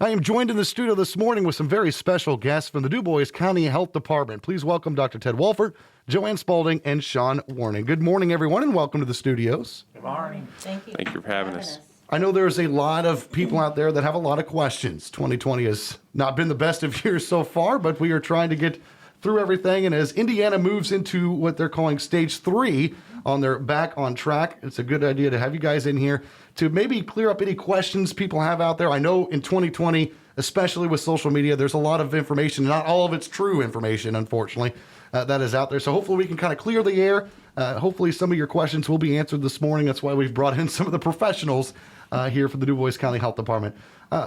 I am joined in the studio this morning with some very special guests from the Dubois County Health Department. Please welcome Dr. Ted Waflart, Ann Spaulding, and Shawn Werner. Good morning, everyone, and welcome to the studios. Good morning. Thank you. Thank you for having us. I know there's a lot of people out there that have a lot of questions. 2020 has not been the best of years so far, but we are trying to get through everything. And as Indiana moves into what they're calling stage 3 on their back on track, it's a good idea to have you guys in here to maybe clear up any questions people have out there. I know in 2020, especially with social media, there's a lot of information. Not all of it's true information, unfortunately, that is out there. So hopefully we can kind of clear the air. Hopefully some of your questions will be answered this morning. That's why we've brought in some of the professionals here from the Dubois County Health Department.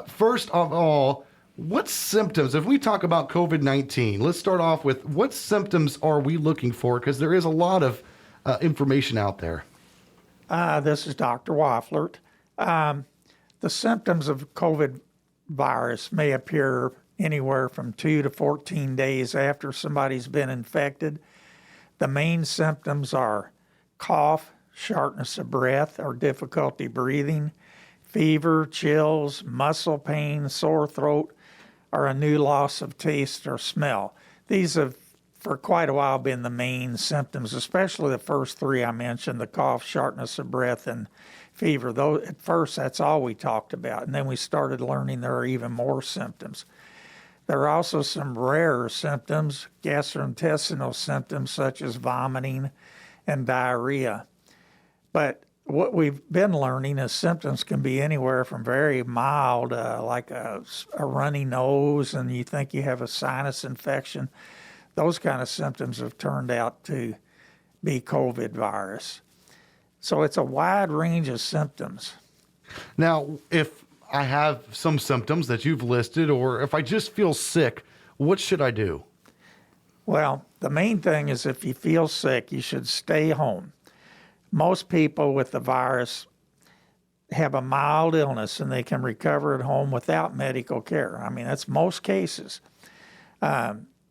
First of all, what symptoms, if we talk about COVID-19, let's start off with what symptoms are we looking for? Because there is a lot of information out there. This is Dr. Waflart. The symptoms of COVID virus may appear anywhere from 2 to 14 days after somebody's been infected. The main symptoms are cough, shortness of breath or difficulty breathing, fever, chills, muscle pain, sore throat, or a new loss of taste or smell. These have for quite a while been the main symptoms, especially the first 3 I mentioned, the cough, shortness of breath, and fever. Though at first that's all we talked about, and then we started learning there are even more symptoms. There are also some rarer symptoms, gastrointestinal symptoms such as vomiting and diarrhea. But what we've been learning is symptoms can be anywhere from very mild, like a runny nose, and you think you have a sinus infection. Those kind of symptoms have turned out to be COVID virus. So it's a wide range of symptoms. Now, if I have some symptoms that you've listed, or if I just feel sick, what should I do? Well, the main thing is if you feel sick, you should stay home. Most people with the virus have a mild illness and they can recover at home without medical care. I mean, that's most cases.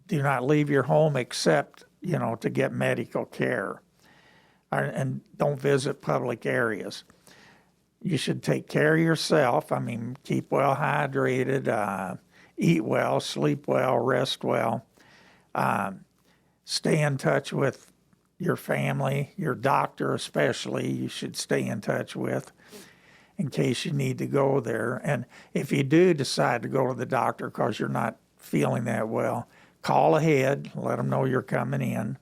Do not leave your home except, to get medical care. And don't visit public areas. You should take care of yourself. I mean, keep well hydrated, eat well, sleep well, rest well. Stay in touch with your family, your doctor especially, you should stay in touch with in case you need to go there. And if you do decide to go to the doctor because you're not feeling that well, call ahead, let them know you're coming in.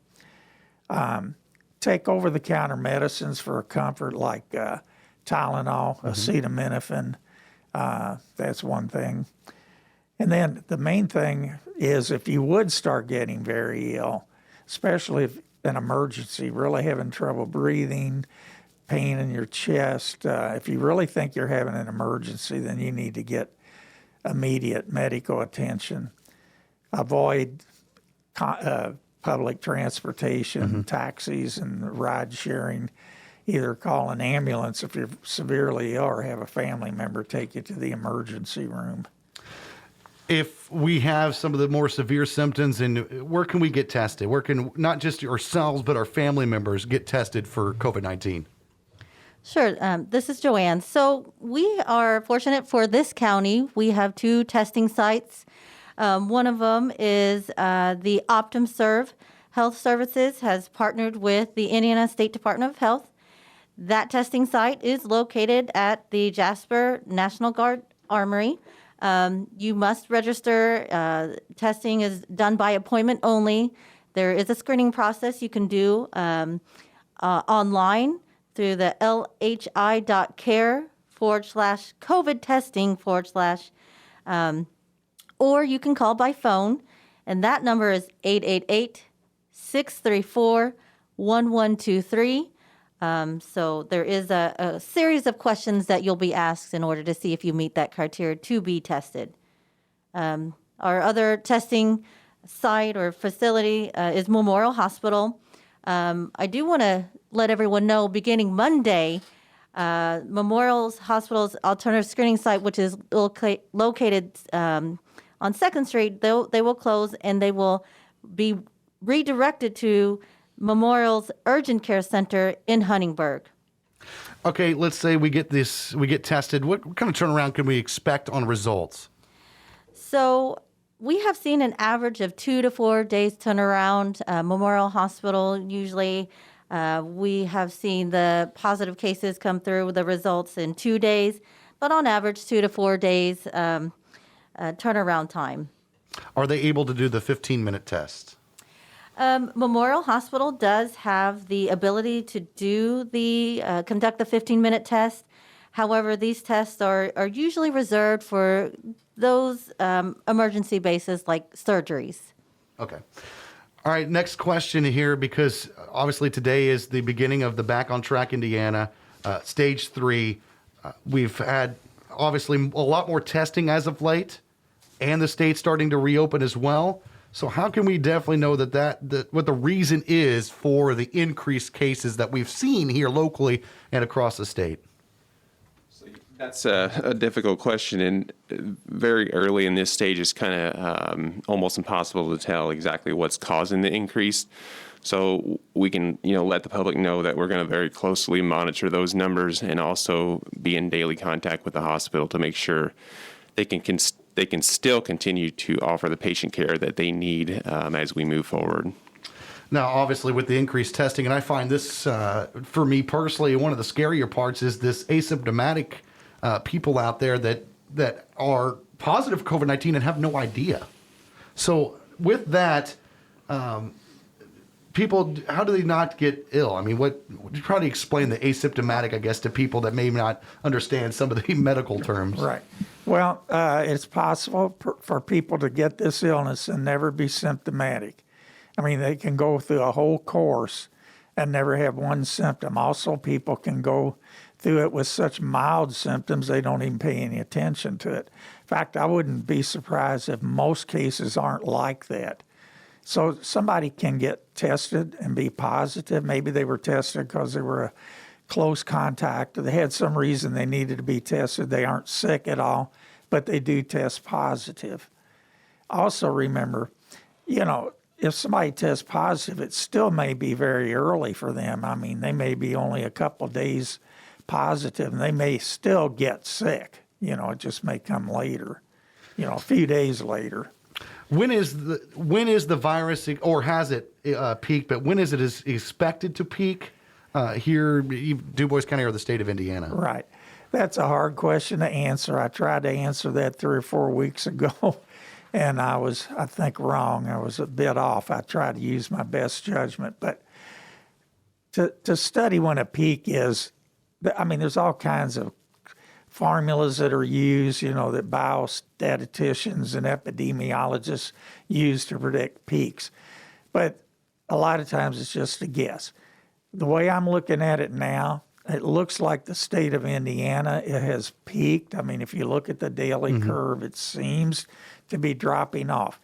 Take over-the-counter medicines for comfort like Tylenol, acetaminophen. That's one thing. And then the main thing is if you would start getting very ill, especially if an emergency, really having trouble breathing, pain in your chest, if you really think you're having an emergency, then you need to get immediate medical attention. Avoid public transportation, taxis, and ride sharing. Either call an ambulance if you're severely ill or have a family member take you to the emergency room. If we have some of the more severe symptoms, and where can we get tested? Where can not just ourselves, but our family members get tested for COVID-19? Sure. This is Joanne. So we are fortunate for this county. We have 2 testing sites. One of them is the OptumServe Health Services has partnered with the Indiana State Department of Health. That testing site is located at the Jasper National Guard Armory. You must register. Testing is done by appointment only. There is a screening process you can do online through the lhi.care/COVID testing/ or you can call by phone, and that number is 888-634-1123. So there is a series of questions that you'll be asked in order to see if you meet that criteria to be tested. Our other testing site or facility is Memorial Hospital. I do want to let everyone know, beginning Monday, Memorial Hospital's alternative screening site, which is located on 2nd Street, they will close and they will be redirected to Memorial's Urgent Care Center in Huntingburg. Okay, let's say we get tested. What kind of turnaround can we expect on results? So we have seen an average of 2 to 4 days turnaround. Memorial Hospital, usually we have seen the positive cases come through with the results in 2 days, but on average 2 to 4 days turnaround time. Are they able to do the 15-minute test? Memorial Hospital does have the ability to do conduct the 15-minute test. However, these tests are usually reserved for those emergency bases like surgeries. Okay. All right, next question here, because obviously today is the beginning of the Back on Track Indiana, stage 3. We've had obviously a lot more testing as of late, and the state's starting to reopen as well. So how can we definitely know that what the reason is for the increased cases that we've seen here locally and across the state? That's a difficult question, and very early in this stage, it's kind of almost impossible to tell exactly what's causing the increase. So we can, let the public know that we're going to very closely monitor those numbers and also be in daily contact with the hospital to make sure they can still continue to offer the patient care that they need as we move forward. Now, obviously, with the increased testing, and I find this, for me personally, one of the scarier parts is this asymptomatic people out there that are positive COVID-19 and have no idea. So with that, people, how do they not get ill? I mean, try to explain the asymptomatic, I guess, to people that may not understand some of the medical terms. Right. Well, it's possible for people to get this illness and never be symptomatic. I mean, they can go through a whole course and never have one symptom. Also, people can go through it with such mild symptoms they don't even pay any attention to it. In fact, I wouldn't be surprised if most cases aren't like that. So somebody can get tested and be positive. Maybe they were tested because they were a close contact, or they had some reason they needed to be tested. They aren't sick at all, but they do test positive. Also remember, if somebody tests positive, it still may be very early for them. I mean, they may be only a couple days positive, and they may still get sick. It just may come later, a few days later. When is the virus, or has it peaked? But when is it expected to peak here, Dubois County or the state of Indiana? Right. That's a hard question to answer. I tried to answer that 3 or 4 weeks ago, and I was, I think, wrong. I was a bit off. I tried to use my best judgment. But to study when a peak is, I mean, there's all kinds of formulas that are used, that biostatisticians and epidemiologists use to predict peaks. But a lot of times it's just a guess. The way I'm looking at it now, it looks like the state of Indiana, it has peaked. I mean, if you look at the daily curve, it seems to be dropping off.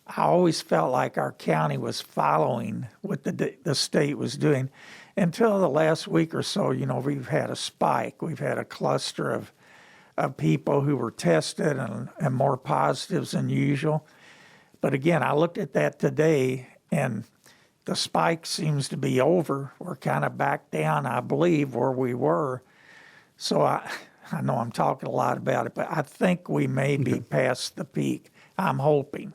I always felt like our county was following what the state was doing. Until the last week or so, we've had a spike. We've had a cluster of people who were tested and more positives than usual. But again, I looked at that today, and the spike seems to be over. We're kind of back down, I believe, where we were. So I know I'm talking a lot about it, but I think we may be past the peak. I'm hoping.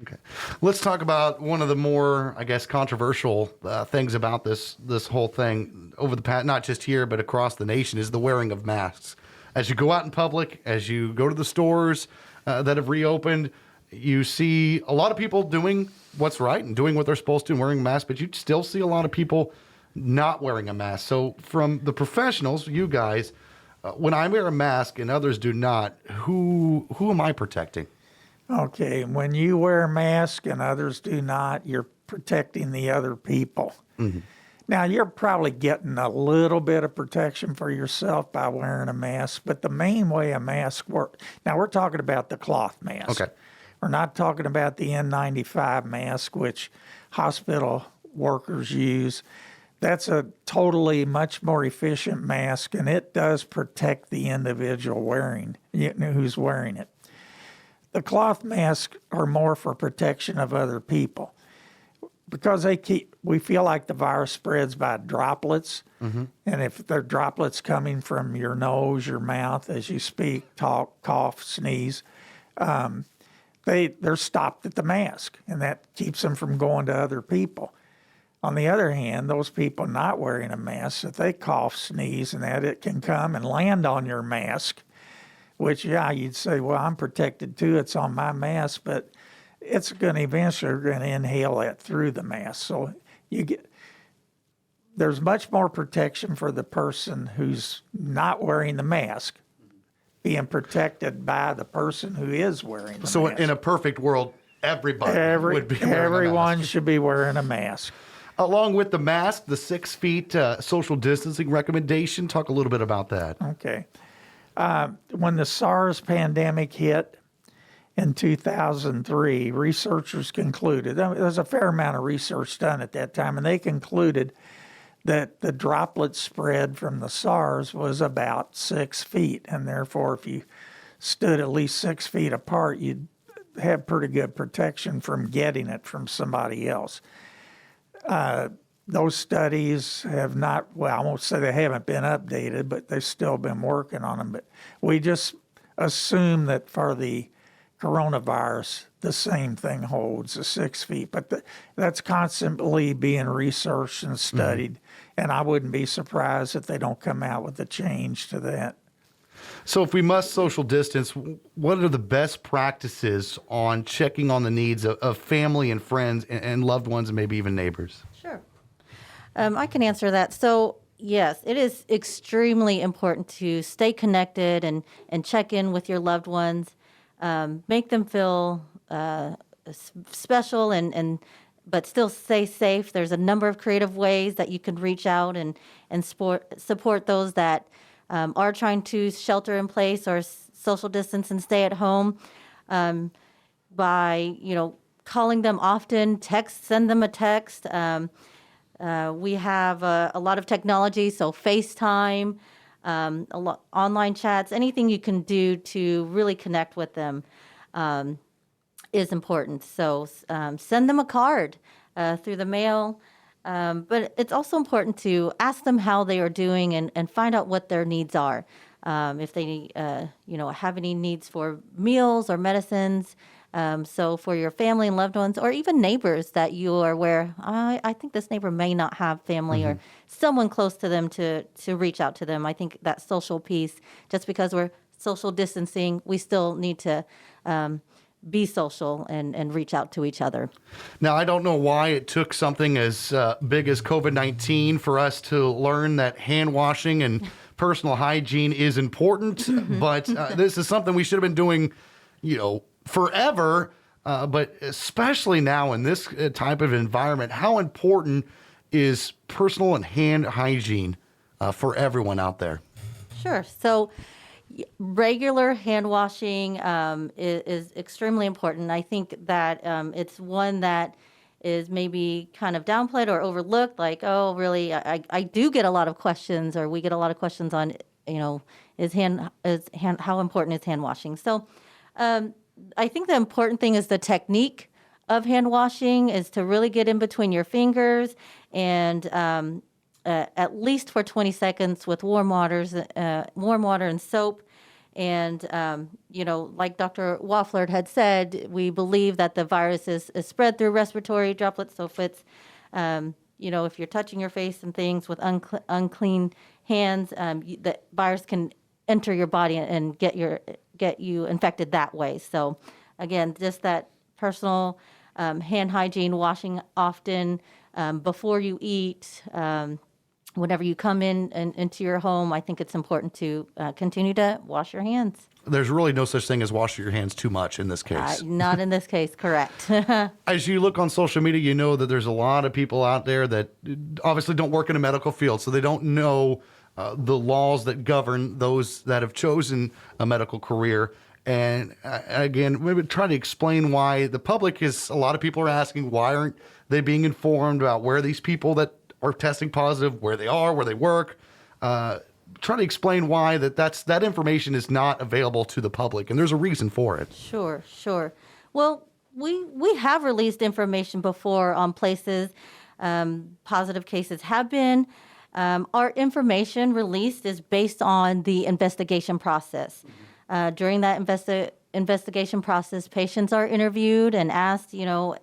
Okay. Let's talk about one of the more, I guess, controversial things about this whole thing over the past, not just here, but across the nation, is the wearing of masks. As you go out in public, as you go to the stores that have reopened, you see a lot of people doing what's right and doing what they're supposed to and wearing masks, but you still see a lot of people not wearing a mask. So from the professionals, you guys, when I wear a mask and others do not, who am I protecting? Okay, when you wear a mask and others do not, you're protecting the other people. Mm-hmm. Now, you're probably getting a little bit of protection for yourself by wearing a mask, but the main way a mask works, now we're talking about the cloth mask. Okay. We're not talking about the N95 mask, which hospital workers use. That's a totally much more efficient mask, and it does protect the individual who's wearing it. The cloth masks are more for protection of other people because we feel like the virus spreads by droplets. Mm-hmm. And if they're droplets coming from your nose, your mouth, as you speak, talk, cough, sneeze, they're stopped at the mask, and that keeps them from going to other people. On the other hand, those people not wearing a mask, if they cough, sneeze, and that, it can come and land on your mask, which, yeah, you'd say, well, I'm protected too, it's on my mask, but it's going to eventually inhale that through the mask. So there's much more protection for the person who's not wearing the mask, being protected by the person who is wearing the mask. So in a perfect world, everybody would be wearing a everyone mask. should be wearing a mask. Along with the mask, the 6 feet social distancing recommendation. Talk a little bit about that. Okay. When the SARS pandemic hit in 2003, researchers concluded, there was a fair amount of research done at that time, and they concluded that the droplet spread from the SARS was about 6 feet, and therefore if you stood at least 6 feet apart, you'd have pretty good protection from getting it from somebody else. Those studies have not, well, I won't say they haven't been updated, but they've still been working on them. But we just assume that for the coronavirus, the same thing holds, the 6 feet. But that's constantly being researched and studied, and I wouldn't be surprised if they don't come out with a change to that. So if we must social distance, what are the best practices on checking on the needs of family and friends and loved ones and maybe even neighbors? Sure. I can answer that. So, yes, it is extremely important to stay connected and check in with your loved ones, make them feel special but still stay safe. There's a number of creative ways that you can reach out and support those that are trying to shelter in place or social distance and stay at home by, calling them often, send them a text. We have a lot of technology, so FaceTime, online chats, anything you can do to really connect with them is important. So send them a card through the mail. But it's also important to ask them how they are doing and find out what their needs are. If they, have any needs for meals or medicines. So for your family and loved ones, or even neighbors that you are aware, I think this neighbor may not have family or someone close to them to reach out to them. I think that social piece, just because we're social distancing, we still need to be social and reach out to each other. Now, I don't know why it took something as big as COVID-19 for us to learn that hand washing and personal hygiene is important, but this is something we should have been doing, forever, but especially now in this type of environment. How important is personal and hand hygiene for everyone out there? Sure. So regular hand washing is extremely important. I think that it's one that is maybe kind of downplayed or overlooked, like, oh, really, I do get a lot of questions, or we get a lot of questions on, how important is hand washing? So I think the important thing is the technique of hand washing is to really get in between your fingers and at least for 20 seconds with warm water and soap. And, like Dr. Waflart had said, we believe that the virus is spread through respiratory droplets. So if it's, if you're touching your face and things with unclean hands, the virus can enter your body and get you infected that way. So again, just that personal hand hygiene, washing often before you eat, whenever you come into your home. I think it's important to continue to wash your hands. There's really no such thing as washing your hands too much in this case. Not in this case, correct. As you look on social media, you know that there's a lot of people out there that obviously don't work in a medical field, so they don't know the laws that govern those that have chosen a medical career. And again, maybe try to explain why the public is, a lot of people are asking, why aren't they being informed about where these people that are testing positive, where they are, where they work. Try to explain why that information is not available to the public, and there's a reason for it. Sure. Well, we have released information before on places positive cases have been. Our information released is based on the investigation process. During that investigation process, patients are interviewed and asked,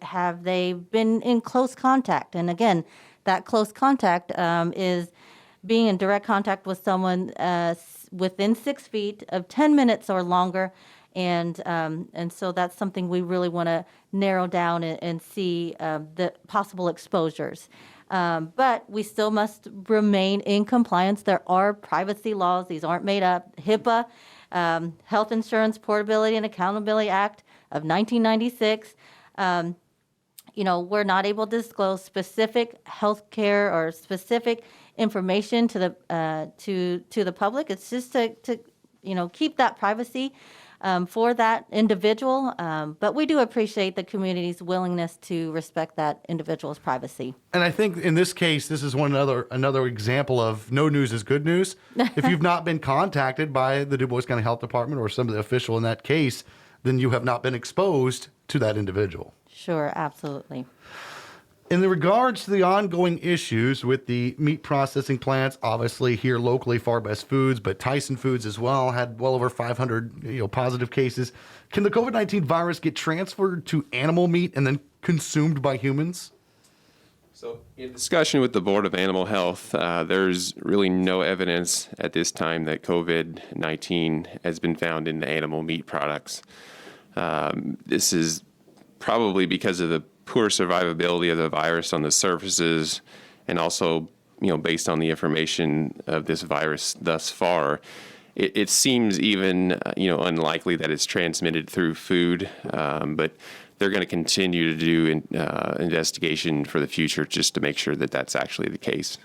have they been in close contact? And again, that close contact is being in direct contact with someone within 6 feet of 10 minutes or longer. And so that's something we really want to narrow down and see the possible exposures. But we still must remain in compliance. There are privacy laws. These aren't made up. HIPAA, Health Insurance Portability and Accountability Act of 1996. We're not able to disclose specific healthcare or specific information to the public. It's just to keep that privacy for that individual. But we do appreciate the community's willingness to respect that individual's privacy. And I think in this case, this is another example of no news is good news. If you've not been contacted by the Dubois County Health Department or some of the official in that case, then you have not been exposed to that individual. Sure, absolutely. In regards to the ongoing issues with the meat processing plants, obviously here locally, Far Best Foods, but Tyson Foods as well had well over 500 positive cases. Can the COVID-19 virus get transferred to animal meat and then consumed by humans? So in discussion with the Board of Animal Health, there's really no evidence at this time that COVID-19 has been found in the animal meat products. This is probably because of the poor survivability of the virus on the surfaces, and also, based on the information of this virus thus far, it seems even, unlikely that it's transmitted through food. But they're going to continue to do investigation for the future just to make sure that that's actually the case.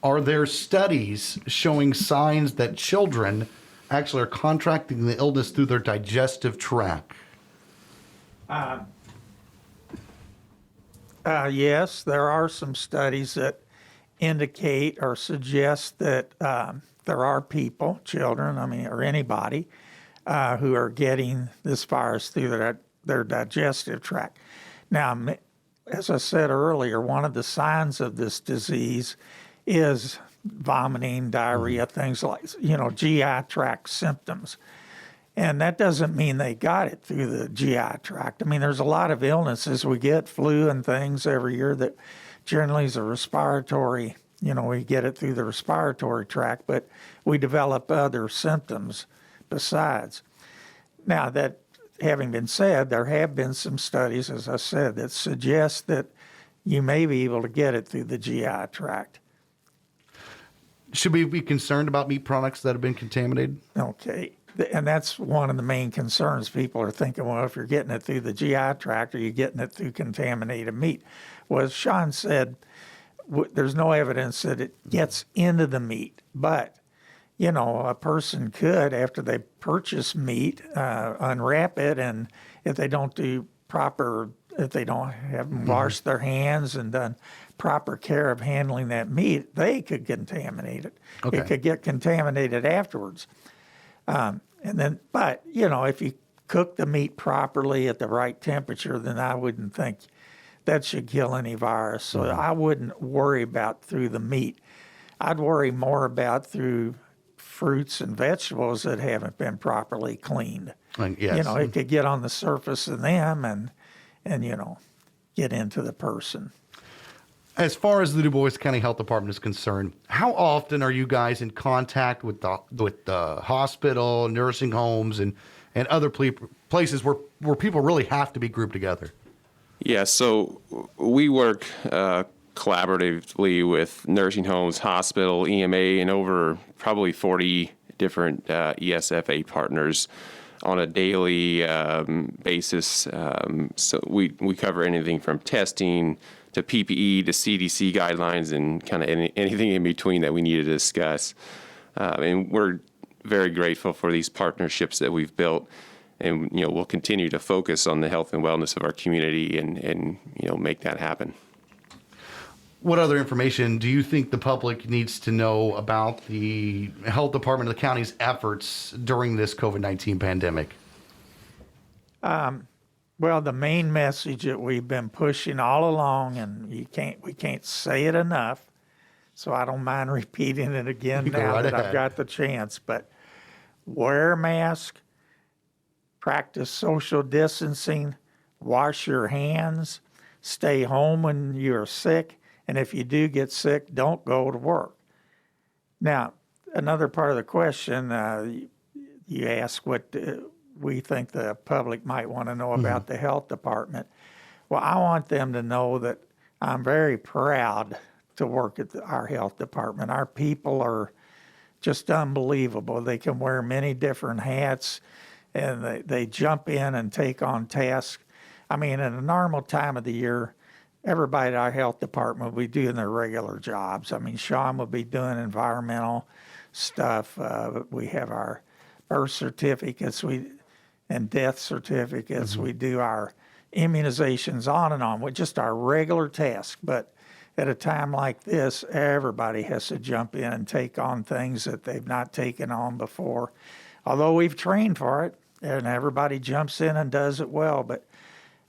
Are there studies showing signs that children actually are contracting the illness through their digestive tract? Yes, there are some studies that indicate or suggest that there are people, children, or anybody, who are getting this virus through their digestive tract. Now, as I said earlier, one of the signs of this disease is vomiting, diarrhea, things like, GI tract symptoms. And that doesn't mean they got it through the GI tract. There's a lot of illnesses. We get flu and things every year that generally is a respiratory, we get it through the respiratory tract, but we develop other symptoms besides. Now, that having been said, there have been some studies, as I said, that suggest that you may be able to get it through the GI tract. Should we be concerned about meat products that have been contaminated? Okay. And that's one of the main concerns. People are thinking, well, if you're getting it through the GI tract, are you getting it through contaminated meat? Well, as Shawn said, there's no evidence that it gets into the meat. But, a person could, after they purchase meat, unwrap it, and if they don't have washed their hands and done proper care of handling that meat, they could contaminate it. Okay. It could get contaminated afterwards. But if you cook the meat properly at the right temperature, then I wouldn't think that should kill any virus. So I wouldn't worry about through the meat. I'd worry more about through fruits and vegetables that haven't been properly cleaned. Yes. It could get on the surface of them and get into the person. As far as the Dubois County Health Department is concerned, how often are you guys in contact with the hospital, nursing homes, and other places where people really have to be grouped together? Yeah, so we work collaboratively with nursing homes, hospital, EMA, and over probably 40 different ESFA partners on a daily basis. So we cover anything from testing to PPE to CDC guidelines and kind of anything in between that we need to discuss. And we're very grateful for these partnerships that we've built. And, we'll continue to focus on the health and wellness of our community and make that happen. What other information do you think the public needs to know about the health department of the county's efforts during this COVID-19 pandemic? Well, the main message that we've been pushing all along, and we can't say it enough, so I don't mind repeating it again now that I've got the chance, but wear a mask, practice social distancing, wash your hands, stay home when you're sick, and if you do get sick, don't go to work. Now, another part of the question, you ask what we think the public might want to know about the health department. Well, I want them to know that I'm very proud to work at our health department. Our people are just unbelievable. They can wear many different hats, and they jump in and take on tasks. I mean, in a normal time of the year, everybody at our health department will be doing their regular jobs. I mean, Shawn will be doing environmental stuff. We have our birth certificates and death certificates. We do our immunizations, on and on, with just our regular tasks. But at a time like this, everybody has to jump in and take on things that they've not taken on before. Although we've trained for it, and everybody jumps in and does it well. But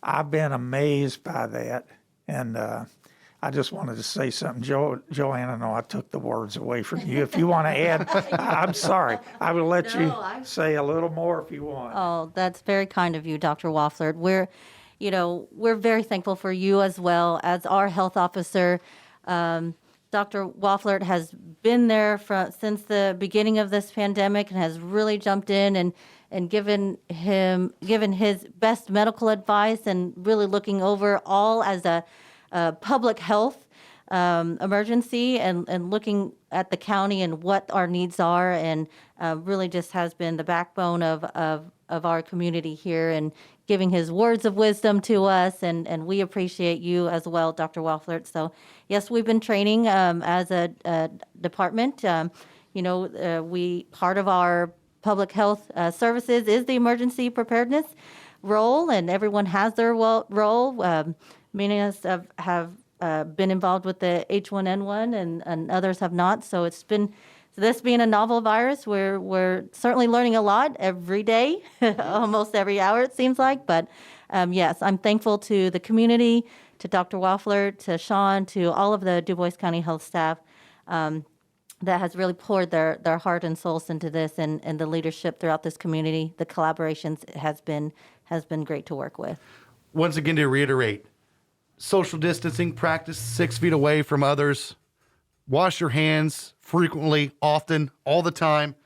I've been amazed by that. And I just wanted to say something. Joanne, I know I took the words away from you. If you want to add, I'm sorry. I will let you say a little more if you want. Oh, that's very kind of you, Dr. Waflart. We're very thankful for you as well as our health officer. Dr. Waflart has been there since the beginning of this pandemic and has really jumped in and given his best medical advice and really looking over all as a public health emergency and looking at the county and what our needs are, and really just has been the backbone of our community here and giving his words of wisdom to us, and we appreciate you as well, Dr. Waflart. So yes, we've been training as a department. We part of our public health services is the emergency preparedness role, and everyone has their role. Many of us have been involved with the H1N1 and others have not. So this being a novel virus, we're certainly learning a lot every day, almost every hour it seems like. But yes, I'm thankful to the community, to Dr. Waflart, to Shawn, to all of the Dubois County Health staff that has really poured their heart and souls into this, and the leadership throughout this community. The collaborations has been great to work with. Once again, to reiterate, social distancing, practice 6 feet away from others, wash your hands frequently, often, all the time,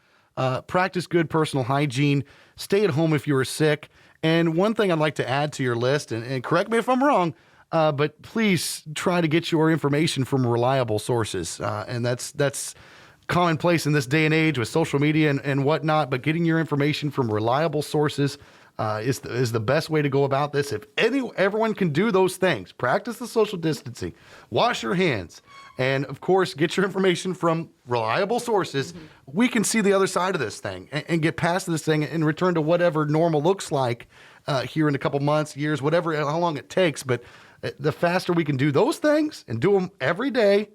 practice good personal hygiene, stay at home if you are sick. And one thing I'd like to add to your list, and correct me if I'm wrong, but please try to get your information from reliable sources. And that's commonplace in this day and age with social media and whatnot, but getting your information from reliable sources is the best way to go about this. If everyone can do those things, practice the social distancing, wash your hands, and of course, get your information from reliable sources, we can see the other side of this thing and get past this thing and return to whatever normal looks like here in a couple months, years, whatever, how long it takes. But the faster we can do those things and do them every day,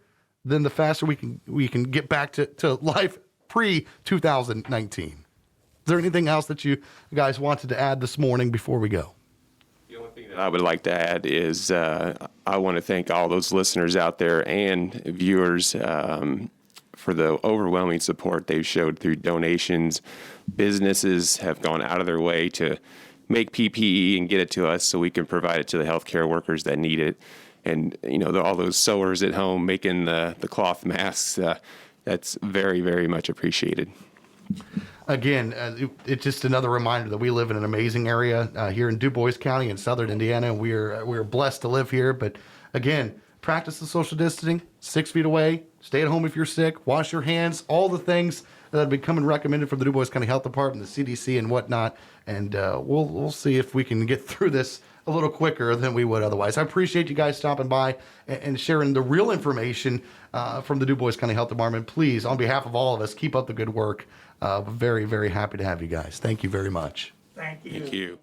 then the faster we can get back to life pre-2019. Is there anything else that you guys wanted to add this morning before we go? The only thing that I would like to add is I want to thank all those listeners out there and viewers for the overwhelming support they've showed through donations. Businesses have gone out of their way to make PPE and get it to us so we can provide it to the healthcare workers that need it. And, all those sewers at home making the cloth masks, that's very, very much appreciated. Again, it's just another reminder that we live in an amazing area here in Dubois County in southern Indiana. We are blessed to live here. But again, practice the social distancing, 6 feet away, stay at home if you're sick, wash your hands, all the things that have been coming recommended from the Dubois County Health Department, the CDC and whatnot. And we'll see if we can get through this a little quicker than we would otherwise. I appreciate you guys stopping by and sharing the real information from the Dubois County Health Department. Please, on behalf of all of us, keep up the good work. Very, very happy to have you guys. Thank you very much. Thank you. Thank you.